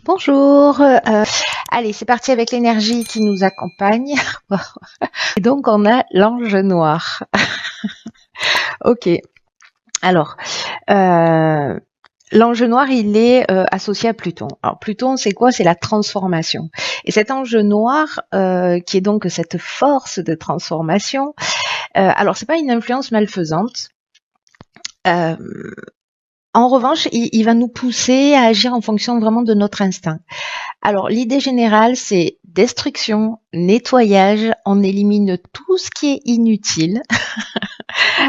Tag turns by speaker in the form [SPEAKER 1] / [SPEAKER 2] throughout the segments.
[SPEAKER 1] Bonjour, allez, c'est parti avec l'énergie qui nous accompagne. Et donc, on a l'ange noir. Ok, alors, euh, l'ange noir, il est associé à Pluton. Alors, Pluton, c'est quoi? C'est la transformation. Et cet ange noir, qui est donc cette force de transformation, alors, c'est pas une influence malfaisante. Euh, En revanche, il va nous pousser à agir en fonction vraiment de notre instinct. Alors, l'idée générale, c'est destruction, nettoyage, on élimine tout ce qui est inutile,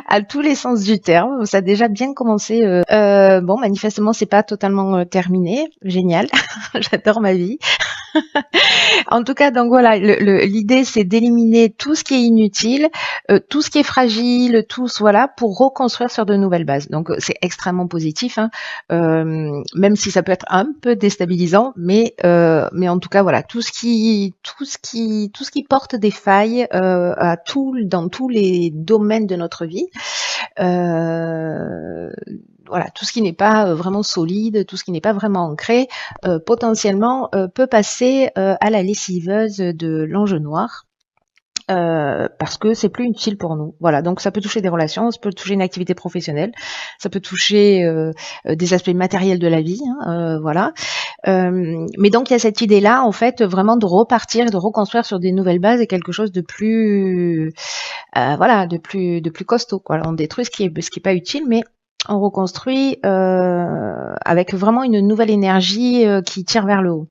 [SPEAKER 1] à tous les sens du terme. Ça a déjà bien commencé. Bon, manifestement, c'est pas totalement terminé. Génial, j'adore ma vie. En tout cas, donc voilà, l'idée c'est d'éliminer tout ce qui est inutile, tout ce qui est fragile, voilà, pour reconstruire sur de nouvelles bases. Donc c'est extrêmement positif, hein, même si ça peut être un peu déstabilisant, mais en tout cas voilà, tout ce qui porte des failles dans tous les domaines de notre vie. Euh, voilà, tout ce qui n'est pas vraiment solide, tout ce qui n'est pas vraiment ancré, potentiellement peut passer à la lessiveuse de l'ange noir. Parce que c'est plus utile pour nous. Voilà, donc ça peut toucher des relations, ça peut toucher une activité professionnelle, ça peut toucher des aspects matériels de la vie, hein, voilà. Mais donc il y a cette idée-là, en fait, vraiment de repartir et de reconstruire sur des nouvelles bases et quelque chose de plus, voilà, de plus costaud. Quoi. On détruit ce qui est pas utile, mais on reconstruit avec vraiment une nouvelle énergie qui tire vers le haut.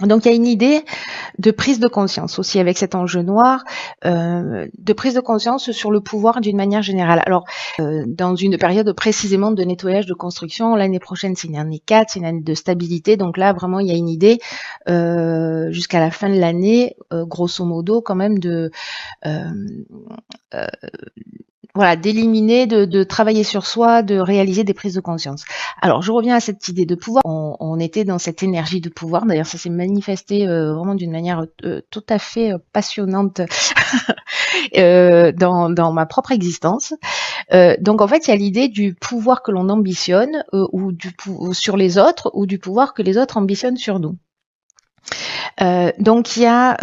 [SPEAKER 1] Donc il y a une idée de prise de conscience aussi avec cet enjeu noir, de prise de conscience sur le pouvoir d'une manière générale. Alors dans une période précisément de nettoyage de construction, l'année prochaine c'est une année 4, c'est une année de stabilité, donc là vraiment il y a une idée jusqu'à la fin de l'année, grosso modo quand même de euh, voilà, d'éliminer, de travailler sur soi, de réaliser des prises de conscience. Alors, je reviens à cette idée de pouvoir. On était dans cette énergie de pouvoir. D'ailleurs, ça s'est manifesté vraiment d'une manière tout à fait passionnante dans ma propre existence. Donc, en fait, il y a l'idée du pouvoir que l'on ambitionne ou sur les autres ou du pouvoir que les autres ambitionnent sur nous. Donc, il y a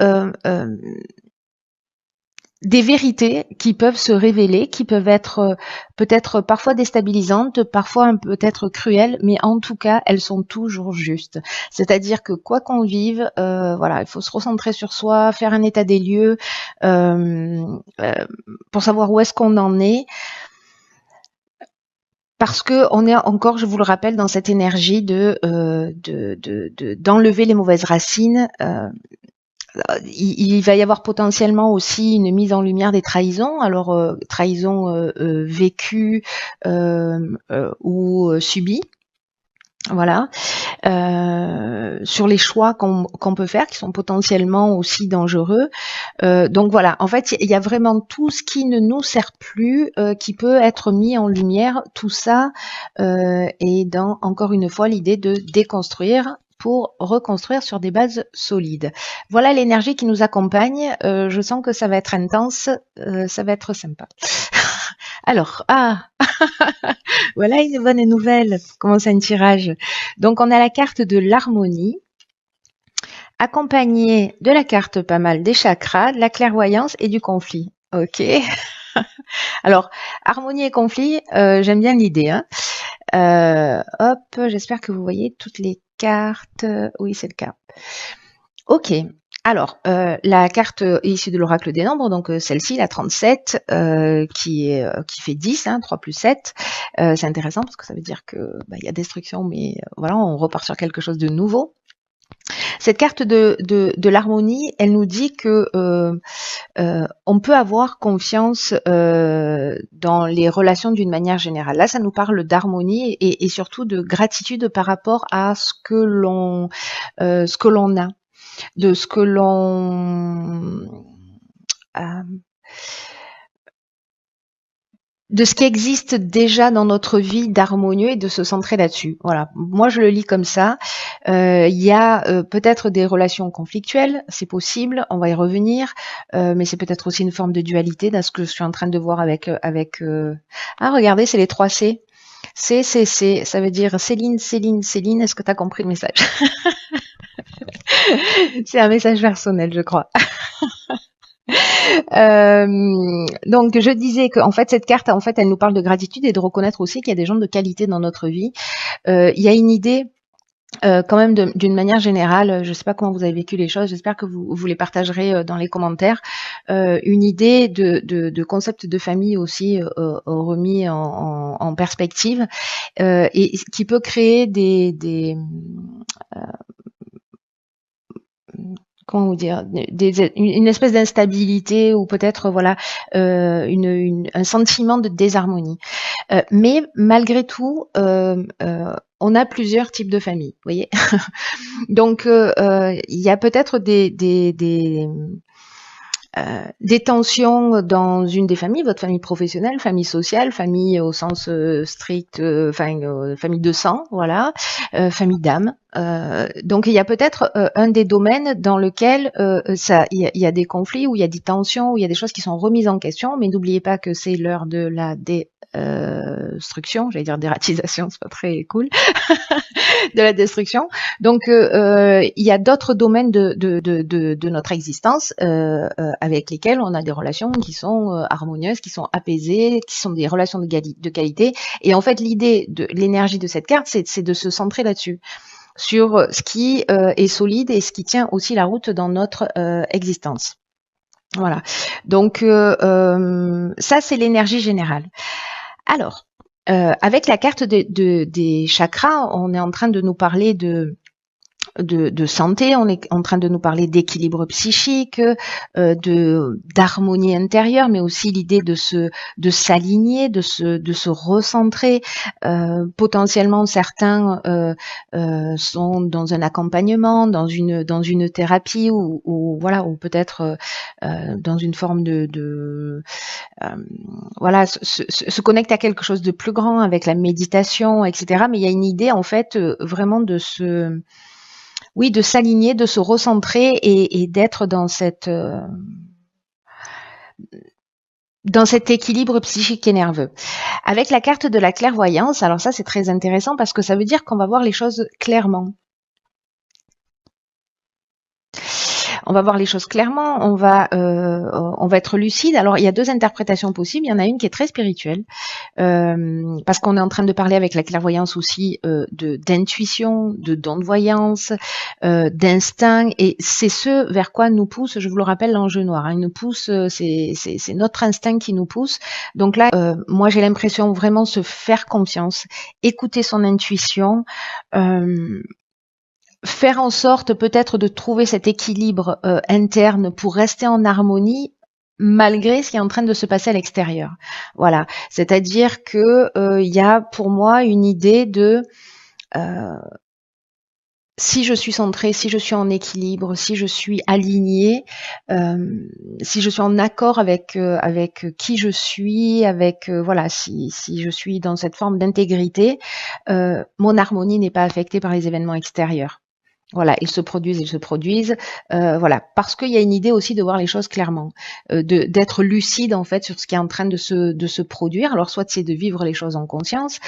[SPEAKER 1] des vérités qui peuvent se révéler, qui peuvent être peut-être parfois déstabilisantes, parfois peut-être cruelles, mais en tout cas, elles sont toujours justes. C'est-à-dire que quoi qu'on vive, voilà, il faut se recentrer sur soi, faire un état des lieux pour savoir où est-ce qu'on en est. Parce que on est encore, je vous le rappelle, dans cette énergie d'enlever les mauvaises racines. Il va y avoir potentiellement aussi une mise en lumière des trahisons, alors trahisons vécues ou subies, voilà, sur les choix qu'on peut faire, qui sont potentiellement aussi dangereux. Donc voilà, en fait, il y a vraiment tout ce qui ne nous sert plus, qui peut être mis en lumière, tout ça, et dans, encore une fois, l'idée de déconstruire pour reconstruire sur des bases solides. Voilà l'énergie qui nous accompagne. Je sens que ça va être intense, ça va être sympa. Alors, voilà une bonne nouvelle. Commence un tirage. Donc, on a la carte de l'harmonie, accompagnée de la carte pas mal des chakras, de la clairvoyance et du conflit. Ok. Alors, harmonie et conflit, j'aime bien l'idée. Hein. Hop, j'espère que vous voyez toutes les cartes. Oui, c'est le cas. Ok. Alors, la carte issue de l'oracle des nombres, donc celle-ci, la 37, qui fait 10, hein, 3 plus 7. C'est intéressant parce que ça veut dire que y a destruction, mais voilà, on repart sur quelque chose de nouveau. Cette carte de l'harmonie, elle nous dit que on peut avoir confiance dans les relations d'une manière générale. Là, ça nous parle d'harmonie et surtout de gratitude par rapport à ce que l'on a, de ce que l'on de ce qui existe déjà dans notre vie d'harmonieux et de se centrer là-dessus. Voilà. Moi, je le lis comme ça. Il y a peut-être des relations conflictuelles, c'est possible, on va y revenir, mais c'est peut-être aussi une forme de dualité dans ce que je suis en train de voir avec... Ah, regardez, c'est les 3 C. C, ça veut dire Céline, Céline, Céline. Est-ce que tu as compris le message? C'est un message personnel, je crois. Donc je disais qu'en fait cette carte, en fait, elle nous parle de gratitude et de reconnaître aussi qu'il y a des gens de qualité dans notre vie. Il y a une idée quand même d'une manière générale, je ne sais pas comment vous avez vécu les choses, j'espère que vous les partagerez dans les commentaires, une idée de concept de famille aussi remis en perspective et qui peut créer comment vous dire, une espèce d'instabilité ou peut-être voilà un sentiment de désharmonie. Mais malgré tout, on a plusieurs types de familles, vous voyez. Donc il y a peut-être des tensions dans une des familles, votre famille professionnelle, famille sociale, famille au sens strict, famille de sang, voilà, famille d'âme. Donc il y a peut-être un des domaines dans lequel il y a des conflits, où il y a des tensions, où il y a des choses qui sont remises en question, mais n'oubliez pas que c'est l'heure de la destruction, j'allais dire dératisation, c'est pas très cool, de la destruction. Donc il y a d'autres domaines de notre existence avec lesquels on a des relations qui sont harmonieuses, qui sont apaisées, qui sont des relations de qualité. Et en fait, l'idée de l'énergie de cette carte, c'est de se centrer là-dessus, sur ce qui est solide et ce qui tient aussi la route dans notre existence. Voilà. Donc ça, c'est l'énergie générale. Alors, avec la carte des chakras, on est en train de nous parler de santé, on est en train de nous parler d'équilibre psychique, d'harmonie intérieure, mais aussi l'idée de s'aligner, de se recentrer. Potentiellement, certains sont dans un accompagnement, dans une thérapie ou voilà, ou peut-être dans une forme voilà, se connecte à quelque chose de plus grand avec la méditation, etc. Mais il y a une idée en fait vraiment de s'aligner, de se recentrer et d'être dans cet équilibre psychique et nerveux. Avec la carte de la clairvoyance, alors ça c'est très intéressant parce que ça veut dire qu'on va voir les choses clairement. On va voir les choses clairement, on va être lucide. Alors il y a deux interprétations possibles. Il y en a une qui est très spirituelle, parce qu'on est en train de parler avec la clairvoyance aussi d'intuition, de don de voyance, d'instinct, et c'est ce vers quoi nous pousse, je vous le rappelle, l'enjeu noir. Hein, il nous pousse, c'est notre instinct qui nous pousse. Donc là, moi j'ai l'impression vraiment se faire confiance, écouter son intuition. Faire en sorte peut-être de trouver cet équilibre interne pour rester en harmonie malgré ce qui est en train de se passer à l'extérieur. Voilà, c'est-à-dire que il y a pour moi une idée de si je suis centrée, si je suis en équilibre, si je suis alignée, si je suis en accord avec qui je suis, avec voilà, si je suis dans cette forme d'intégrité, mon harmonie n'est pas affectée par les événements extérieurs. Voilà, ils se produisent, voilà, parce qu'il y a une idée aussi de voir les choses clairement, d'être lucide en fait sur ce qui est en train de se produire. Alors soit c'est de vivre les choses en conscience.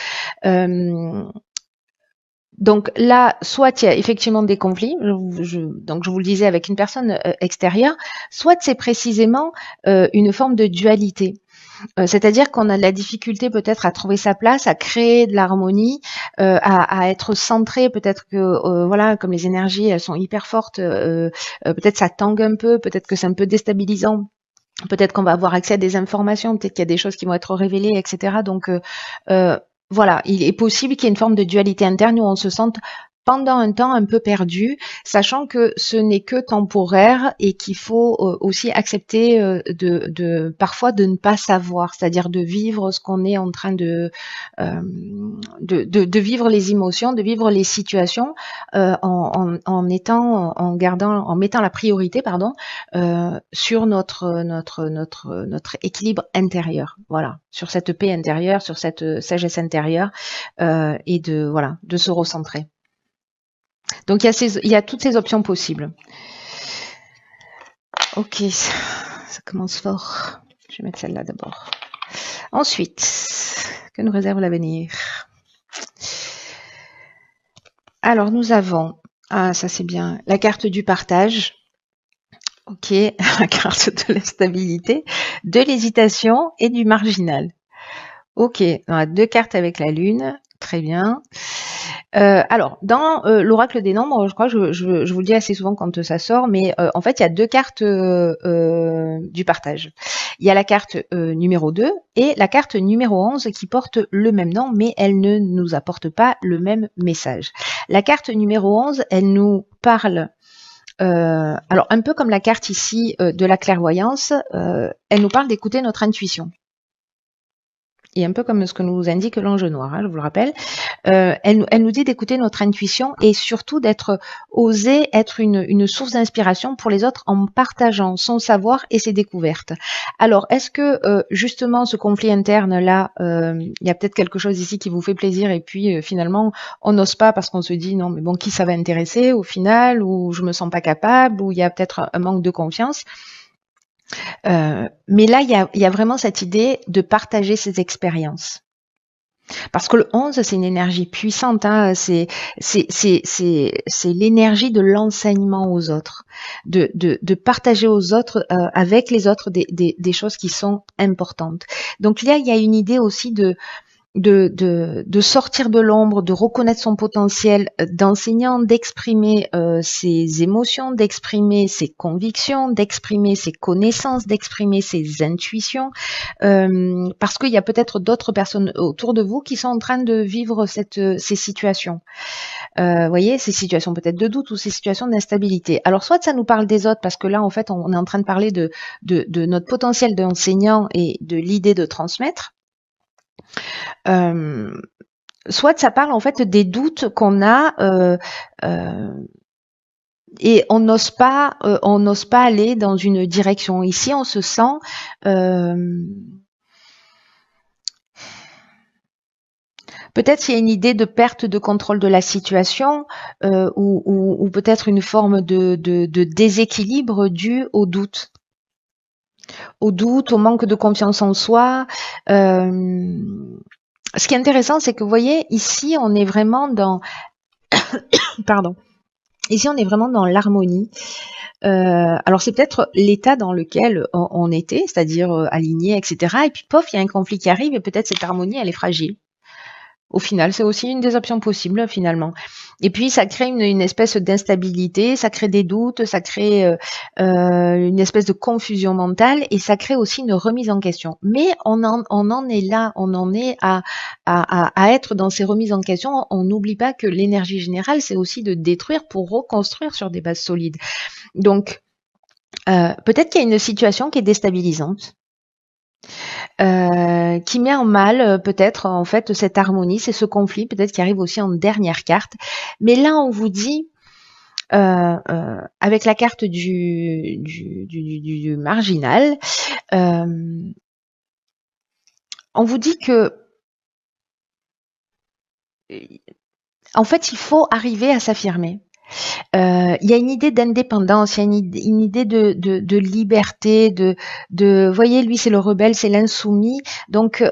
[SPEAKER 1] Donc là, soit il y a effectivement des conflits, donc je vous le disais avec une personne extérieure, soit c'est précisément une forme de dualité. C'est-à-dire qu'on a de la difficulté peut-être à trouver sa place, à créer de l'harmonie, à être centré. Peut-être que voilà, comme les énergies elles sont hyper fortes, peut-être ça tangue un peu, peut-être que c'est un peu déstabilisant. Peut-être qu'on va avoir accès à des informations, peut-être qu'il y a des choses qui vont être révélées, etc. Donc voilà, il est possible qu'il y ait une forme de dualité interne où on se sente pendant un temps un peu perdu, sachant que ce n'est que temporaire et qu'il faut aussi accepter parfois de ne pas savoir, c'est-à-dire de vivre ce qu'on est en train de vivre les émotions, de vivre les situations en mettant la priorité sur notre équilibre intérieur, voilà, sur cette paix intérieure, sur cette sagesse intérieure et de se recentrer. Donc il y a toutes ces options possibles. Ok, ça commence fort. Je vais mettre celle-là d'abord. Ensuite, que nous réserve l'avenir? Alors nous avons Ah, ça c'est bien. La carte du partage. Ok, la carte de la stabilité, de l'hésitation et du marginal. Ok, on a deux cartes avec la lune. Très bien. Alors, dans l'oracle des nombres, je crois que je vous le dis assez souvent quand ça sort, mais en fait, il y a deux cartes du partage. Il y a la carte numéro 2 et la carte numéro 11 qui porte le même nom, mais elle ne nous apporte pas le même message. La carte numéro 11, elle nous parle alors un peu comme la carte ici de la clairvoyance, elle nous parle d'écouter notre intuition. Et un peu comme ce que nous indique l'ange noir, hein, je vous le rappelle. Elle nous dit d'écouter notre intuition et surtout d'être oser être une source d'inspiration pour les autres en partageant son savoir et ses découvertes. Alors, est-ce que justement ce conflit interne là, il y a peut-être quelque chose ici qui vous fait plaisir et puis finalement on n'ose pas parce qu'on se dit non mais bon qui ça va intéresser au final ou je me sens pas capable ou il y a peut-être un manque de confiance. Mais là il y a vraiment cette idée de partager ses expériences. Parce que le 11, c'est une énergie puissante, hein, c'est l'énergie de l'enseignement aux autres, de partager aux autres, avec les autres des choses qui sont importantes. Donc là, il y a une idée aussi de sortir de l'ombre, de reconnaître son potentiel d'enseignant, d'exprimer ses émotions, d'exprimer ses convictions, d'exprimer ses connaissances, d'exprimer ses intuitions, parce qu'il y a peut-être d'autres personnes autour de vous qui sont en train de vivre ces situations. Voyez, ces situations peut-être de doute ou ces situations d'instabilité. Alors soit ça nous parle des autres parce que là en fait on est en train de parler de notre potentiel d'enseignant et de l'idée de transmettre. Soit ça parle en fait des doutes qu'on a et on n'ose pas aller dans une direction. Ici, on se sent peut-être il y a une idée de perte de contrôle de la situation ou peut-être une forme de déséquilibre dû au doute. Au doute, au manque de confiance en soi. Ce qui est intéressant, c'est que vous voyez, ici, on est vraiment dans... Pardon. Ici, on est vraiment dans l'harmonie. Alors, c'est peut-être l'état dans lequel on était, c'est-à-dire aligné, etc. Et puis, pof, il y a un conflit qui arrive et peut-être cette harmonie, elle est fragile. Au final, c'est aussi une des options possibles, finalement. Et puis, ça crée une espèce d'instabilité, ça crée des doutes, ça crée une espèce de confusion mentale et ça crée aussi une remise en question. Mais on en est là, on en est à être dans ces remises en question. On n'oublie pas que l'énergie générale, c'est aussi de détruire pour reconstruire sur des bases solides. Donc, peut-être qu'il y a une situation qui est déstabilisante. Qui met en mal peut-être en fait cette harmonie, c'est ce conflit peut-être qui arrive aussi en dernière carte. Mais là, on vous dit avec la carte du marginal, on vous dit que en fait, il faut arriver à s'affirmer. Il y a une idée d'indépendance, il y a une idée de liberté, voyez, lui c'est le rebelle, c'est l'insoumis, donc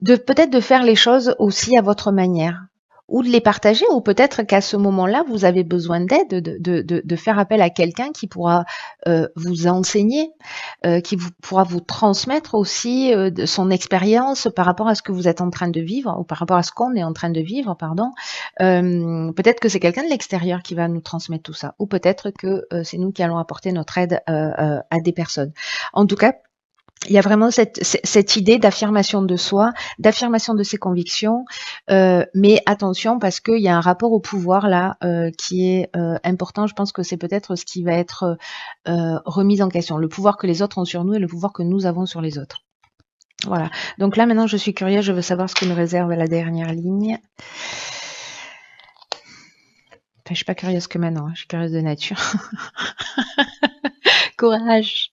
[SPEAKER 1] peut-être de faire les choses aussi à votre manière ou de les partager ou peut-être qu'à ce moment-là vous avez besoin d'aide, de faire appel à quelqu'un qui pourra vous enseigner, qui pourra vous transmettre aussi de son expérience par rapport à ce que vous êtes en train de vivre ou par rapport à ce qu'on est en train de vivre, pardon. Peut-être que c'est quelqu'un de l'extérieur qui va nous transmettre tout ça ou peut-être que c'est nous qui allons apporter notre aide à des personnes. En tout cas, il y a vraiment cette idée d'affirmation de soi, d'affirmation de ses convictions, mais attention parce qu'il y a un rapport au pouvoir là qui est important. Je pense que c'est peut-être ce qui va être remis en question, le pouvoir que les autres ont sur nous et le pouvoir que nous avons sur les autres. Voilà. Donc là maintenant je suis curieuse, je veux savoir ce que nous réserve la dernière ligne. Enfin, je suis pas curieuse que maintenant, je suis curieuse de nature. Courage,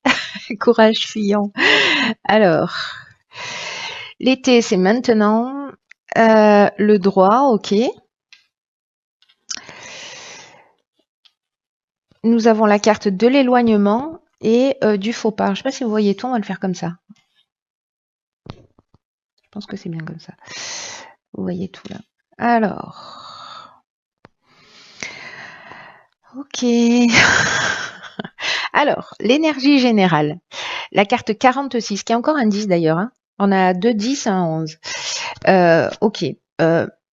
[SPEAKER 1] courage fuyant. Alors. L'été, c'est maintenant. Le droit, ok. Nous avons la carte de l'éloignement et du faux pas. Je ne sais pas si vous voyez tout, on va le faire comme ça. Je pense que c'est bien comme ça. Vous voyez tout là. Alors. Ok. Alors, l'énergie générale. La carte 46, qui est encore un 10 d'ailleurs, hein. On a deux 10 et un 11. Ok.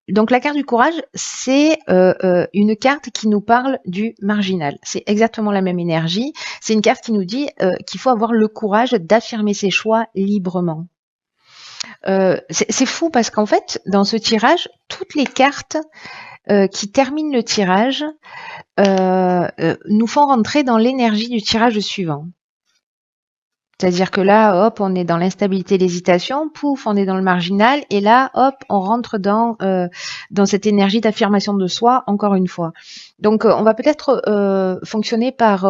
[SPEAKER 1] Donc la carte du courage, c'est une carte qui nous parle du marginal. C'est exactement la même énergie. C'est une carte qui nous dit qu'il faut avoir le courage d'affirmer ses choix librement. C'est fou parce qu'en fait, dans ce tirage, toutes les cartes qui terminent le tirage nous font rentrer dans l'énergie du tirage suivant. C'est-à-dire que là, hop, on est dans l'instabilité, l'hésitation, pouf, on est dans le marginal, et là, hop, on rentre dans cette énergie d'affirmation de soi, encore une fois. Donc, on va peut-être fonctionner par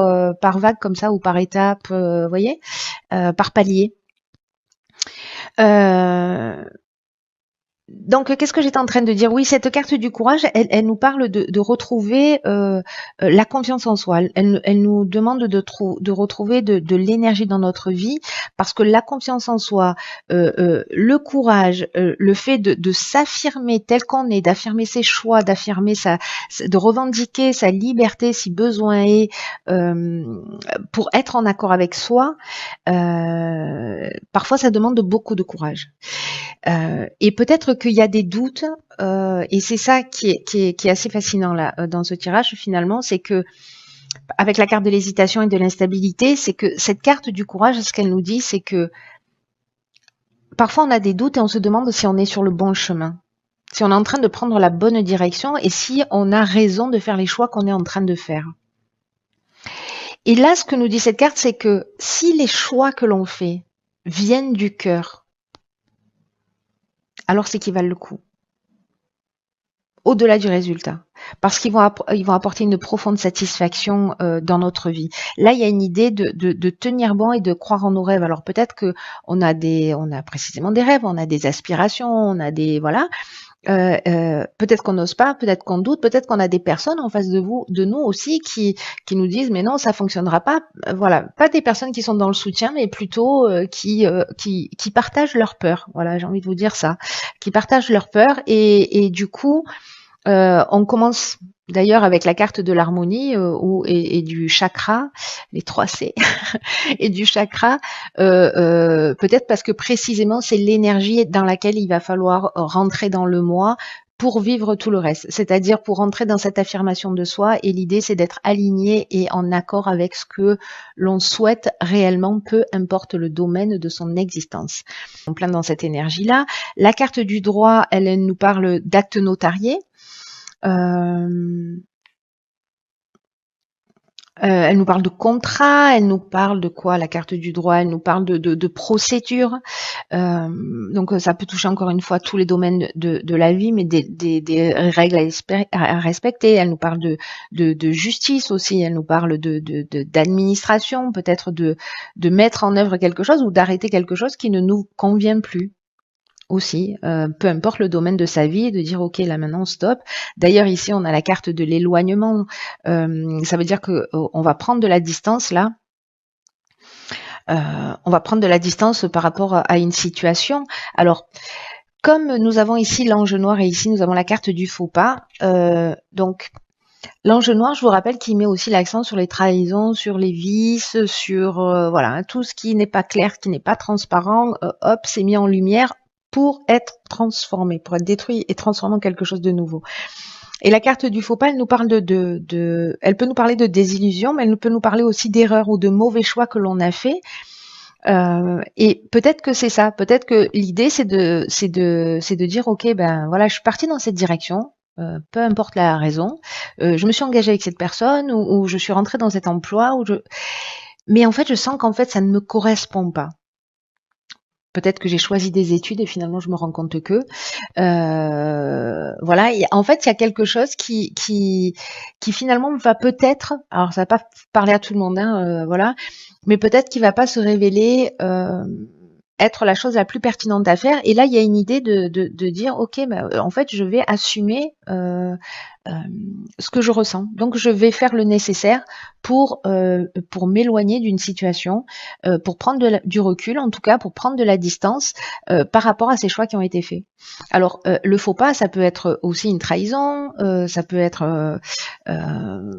[SPEAKER 1] vague comme ça, ou par étape, vous voyez, par palier. Donc, qu'est-ce que j'étais en train de dire? Oui, cette carte du courage, elle nous parle de retrouver la confiance en soi. Elle nous demande de retrouver de l'énergie dans notre vie, parce que la confiance en soi, le courage, le fait de s'affirmer tel qu'on est, d'affirmer ses choix, de revendiquer sa liberté si besoin est, pour être en accord avec soi, parfois ça demande beaucoup de courage. Et peut-être qu'il y a des doutes, et c'est ça qui est assez fascinant là dans ce tirage finalement, c'est que avec la carte de l'hésitation et de l'instabilité, c'est que cette carte du courage, ce qu'elle nous dit, c'est que parfois on a des doutes et on se demande si on est sur le bon chemin, si on est en train de prendre la bonne direction et si on a raison de faire les choix qu'on est en train de faire. Et là, ce que nous dit cette carte, c'est que si les choix que l'on fait viennent du cœur, alors c'est qu'ils valent le coup, au-delà du résultat, parce qu'ils vont apporter une profonde satisfaction dans notre vie. Là, il y a une idée de tenir bon et de croire en nos rêves. Alors peut-être que on a précisément des rêves, on a des aspirations, on a des voilà. Peut-être qu'on n'ose pas, peut-être qu'on doute, peut-être qu'on a des personnes en face de nous aussi qui nous disent mais non, ça fonctionnera pas. Voilà, pas des personnes qui sont dans le soutien, mais plutôt qui partagent leur peur. Voilà, j'ai envie de vous dire ça, qui partagent leur peur et du coup on commence d'ailleurs avec la carte de l'harmonie et du chakra, les 3 C, et du chakra, peut-être parce que précisément c'est l'énergie dans laquelle il va falloir rentrer dans le moi pour vivre tout le reste, c'est-à-dire pour rentrer dans cette affirmation de soi, et l'idée c'est d'être aligné et en accord avec ce que l'on souhaite réellement, peu importe le domaine de son existence. En plein dans cette énergie-là. La carte du droit, elle nous parle d'actes notariés. Elle nous parle de contrat, elle nous parle de quoi? La carte du droit, elle nous parle de procédure. Donc ça peut toucher encore une fois tous les domaines de la vie, mais des règles à respecter. Elle nous parle de justice aussi, elle nous parle d'administration, peut-être de mettre en œuvre quelque chose ou d'arrêter quelque chose qui ne nous convient plus. Aussi, peu importe le domaine de sa vie, de dire ok là maintenant stop. D'ailleurs ici on a la carte de l'éloignement, ça veut dire que on va prendre de la distance là, on va prendre de la distance par rapport à une situation. Alors comme nous avons ici l'ange noir et ici nous avons la carte du faux pas, donc l'ange noir, je vous rappelle qu'il met aussi l'accent sur les trahisons, sur les vices, sur voilà, tout ce qui n'est pas clair, qui n'est pas transparent, hop, c'est mis en lumière pour être transformé, pour être détruit et transformé en quelque chose de nouveau. Et la carte du faux pas, elle nous parle elle peut nous parler de désillusion, mais elle peut nous parler aussi d'erreurs ou de mauvais choix que l'on a fait. Et peut-être que c'est ça, peut-être que l'idée c'est de dire ok ben voilà, je suis partie dans cette direction, peu importe la raison, je me suis engagée avec cette personne ou je suis rentrée dans cet emploi mais en fait je sens qu'en fait ça ne me correspond pas. Peut-être que j'ai choisi des études et finalement je me rends compte que voilà. En fait, il y a quelque chose qui finalement va peut-être, alors ça va pas parler à tout le monde, hein, voilà, mais peut-être qu'il va pas se révéler être la chose la plus pertinente à faire. Et là, il y a une idée de dire, ok, bah, en fait, je vais assumer ce que je ressens. Donc, je vais faire le nécessaire pour m'éloigner d'une situation, pour prendre du recul, en tout cas, pour prendre de la distance par rapport à ces choix qui ont été faits. Alors, le faux pas, ça peut être aussi une trahison, ça peut être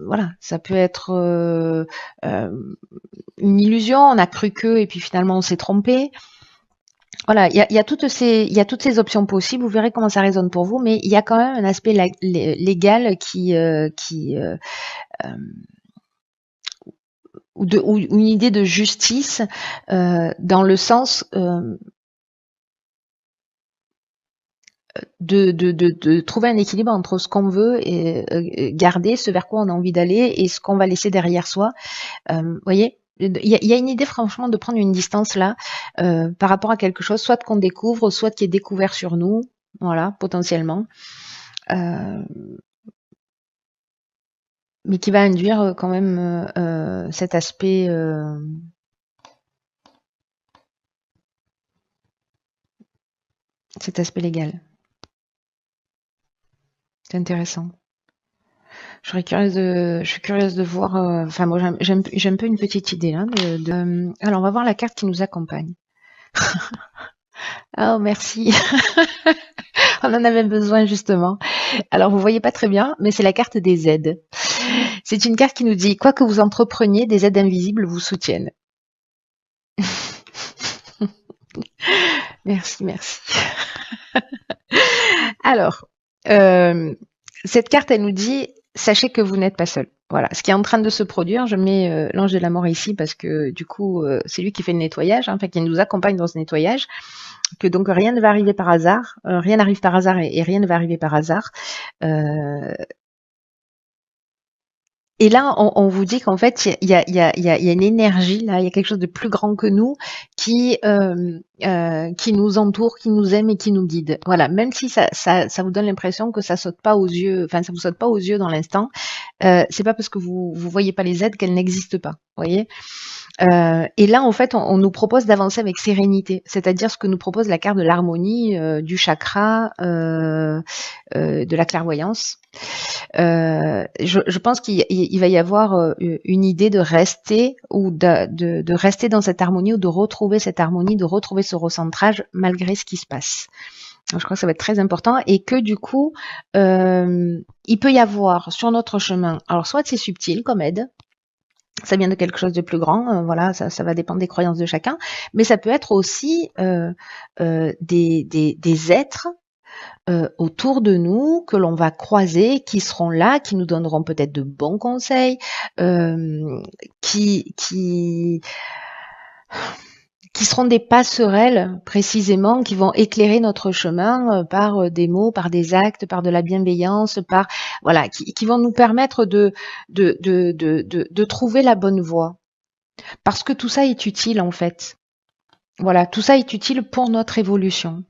[SPEAKER 1] voilà, ça peut être une illusion, on a cru que, et puis finalement on s'est trompé. Voilà, il y a toutes ces options possibles. Vous verrez comment ça résonne pour vous, mais il y a quand même un aspect légal ou une idée de justice dans le sens de trouver un équilibre entre ce qu'on veut et garder, ce vers quoi on a envie d'aller et ce qu'on va laisser derrière soi. Voyez, il y a une idée franchement de prendre une distance là par rapport à quelque chose, soit qu'on découvre, soit qui est découvert sur nous, voilà, potentiellement, mais qui va induire quand même cet aspect légal. C'est intéressant. Je suis curieuse de voir. Enfin, moi, j'ai un peu une petite idée là. Alors, on va voir la carte qui nous accompagne. Oh, merci. On en avait besoin justement. Alors, vous voyez pas très bien, mais c'est la carte des aides. C'est une carte qui nous dit quoi que vous entrepreniez, des aides invisibles vous soutiennent. Merci, merci. Alors, cette carte, elle nous dit sachez que vous n'êtes pas seul. Voilà, ce qui est en train de se produire, je mets l'ange de la mort ici parce que du coup, c'est lui qui fait le nettoyage, hein, enfin qui nous accompagne dans ce nettoyage, que donc rien ne va arriver par hasard, rien n'arrive par hasard et rien ne va arriver par hasard. Et là, on vous dit qu'en fait, il y a une énergie, là, il y a quelque chose de plus grand que nous qui nous entoure, qui nous aime et qui nous guide. Voilà, même si ça vous donne l'impression que ça saute pas aux yeux, enfin ça vous saute pas aux yeux dans l'instant, c'est pas parce que vous voyez pas les aides qu'elles n'existent pas. Vous voyez. Et là, en fait, on nous propose d'avancer avec sérénité, c'est-à-dire ce que nous propose la carte de l'harmonie, du chakra, de la clairvoyance. Je pense qu'il va y avoir une idée de rester ou de rester dans cette harmonie ou de retrouver cette harmonie, de retrouver ce recentrage malgré ce qui se passe. Je crois que ça va être très important et que du coup, il peut y avoir sur notre chemin, alors soit c'est subtil comme aide, ça vient de quelque chose de plus grand, voilà, ça va dépendre des croyances de chacun, mais ça peut être aussi des êtres autour de nous que l'on va croiser, qui seront là, qui nous donneront peut-être de bons conseils, qui seront des passerelles précisément, qui vont éclairer notre chemin par des mots, par des actes, par de la bienveillance, par voilà, qui vont nous permettre de trouver la bonne voie. Parce que tout ça est utile en fait. Voilà, tout ça est utile pour notre évolution.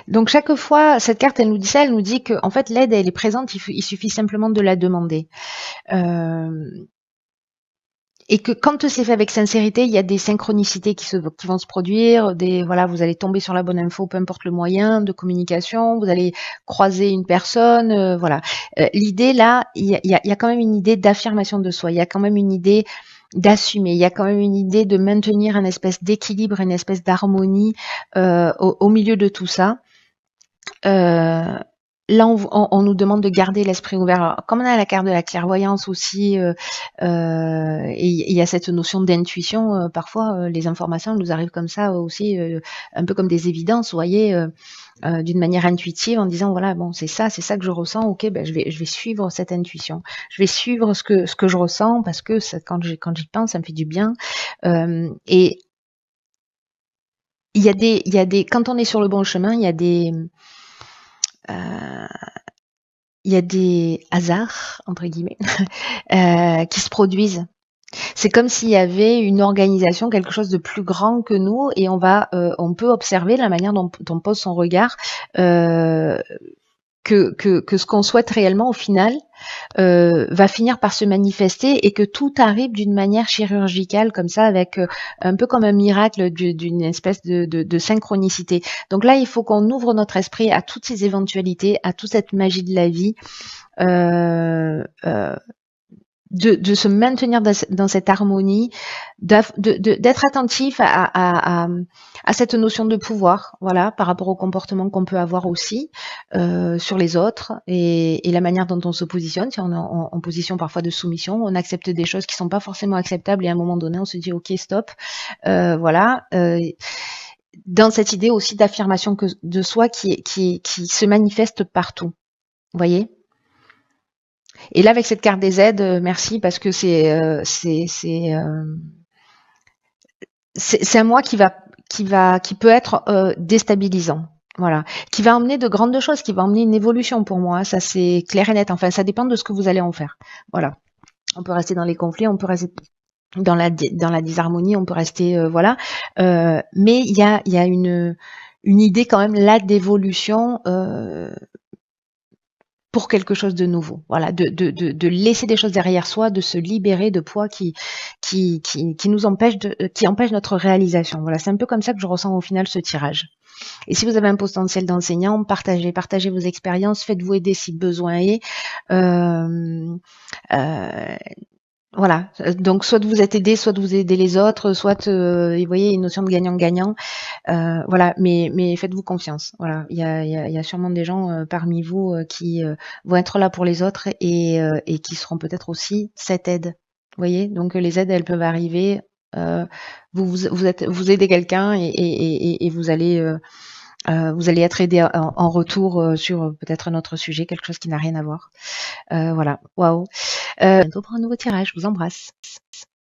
[SPEAKER 1] Donc chaque fois, cette carte, elle nous dit ça, elle nous dit que en fait l'aide, elle est présente, il suffit simplement de la demander. Et que quand c'est fait avec sincérité, il y a des synchronicités qui vont se produire, voilà, vous allez tomber sur la bonne info, peu importe le moyen de communication, vous allez croiser une personne, voilà. L'idée là, il y a quand même une idée d'affirmation de soi, il y a quand même une idée d'assumer, il y a quand même une idée de maintenir une espèce d'équilibre, une espèce d'harmonie au milieu de tout ça. Là, on nous demande de garder l'esprit ouvert. Alors, comme on a la carte de la clairvoyance aussi, et il y a cette notion d'intuition, parfois les informations nous arrivent comme ça aussi, un peu comme des évidences, vous voyez, d'une manière intuitive, en disant voilà, bon, c'est ça que je ressens. Ok, ben je vais suivre cette intuition. Je vais suivre ce que je ressens parce que quand j'y pense, ça me fait du bien. Et il y a des, quand on est sur le bon chemin, il y a des hasards, entre guillemets, qui se produisent. C'est comme s'il y avait une organisation, quelque chose de plus grand que nous, et on peut observer la manière dont on pose son regard, que ce qu'on souhaite réellement au final va finir par se manifester et que tout arrive d'une manière chirurgicale comme ça, avec un peu comme un miracle d'une espèce de synchronicité. Donc là, il faut qu'on ouvre notre esprit à toutes ces éventualités, à toute cette magie de la vie, de se maintenir dans cette harmonie, d'être attentif à cette notion de pouvoir, voilà, par rapport au comportement qu'on peut avoir aussi sur les autres et la manière dont on se positionne. Si on est en position parfois de soumission, on accepte des choses qui sont pas forcément acceptables et à un moment donné, on se dit ok, stop, voilà. Dans cette idée aussi d'affirmation de soi qui se manifeste partout. Vous voyez? Et là, avec cette carte des aides, merci parce que c'est un mois qui peut être déstabilisant. Voilà, qui va emmener de grandes choses, qui va emmener une évolution pour moi. Ça, c'est clair et net. Enfin, ça dépend de ce que vous allez en faire. Voilà. On peut rester dans les conflits, on peut rester dans la disharmonie, on peut rester voilà. Mais il y a une idée quand même là d'évolution pour quelque chose de nouveau. Voilà, de laisser des choses derrière soi, de se libérer de poids qui nous empêche qui empêche notre réalisation. Voilà, c'est un peu comme ça que je ressens au final ce tirage. Et si vous avez un potentiel d'enseignant, partagez vos expériences, faites-vous aider si besoin est. Euh, euh, voilà, donc soit de vous être aidé, soit de vous aider les autres, soit, vous voyez, une notion de gagnant-gagnant. Voilà, mais faites-vous confiance. Voilà, il y a sûrement des gens parmi vous qui vont être là pour les autres et qui seront peut-être aussi cette aide. Vous voyez, donc les aides, elles peuvent arriver. Vous aidez quelqu'un et vous allez être aidé en retour sur peut-être un autre sujet, quelque chose qui n'a rien à voir. Voilà, waouh. Bientôt pour un nouveau tirage. Je vous embrasse.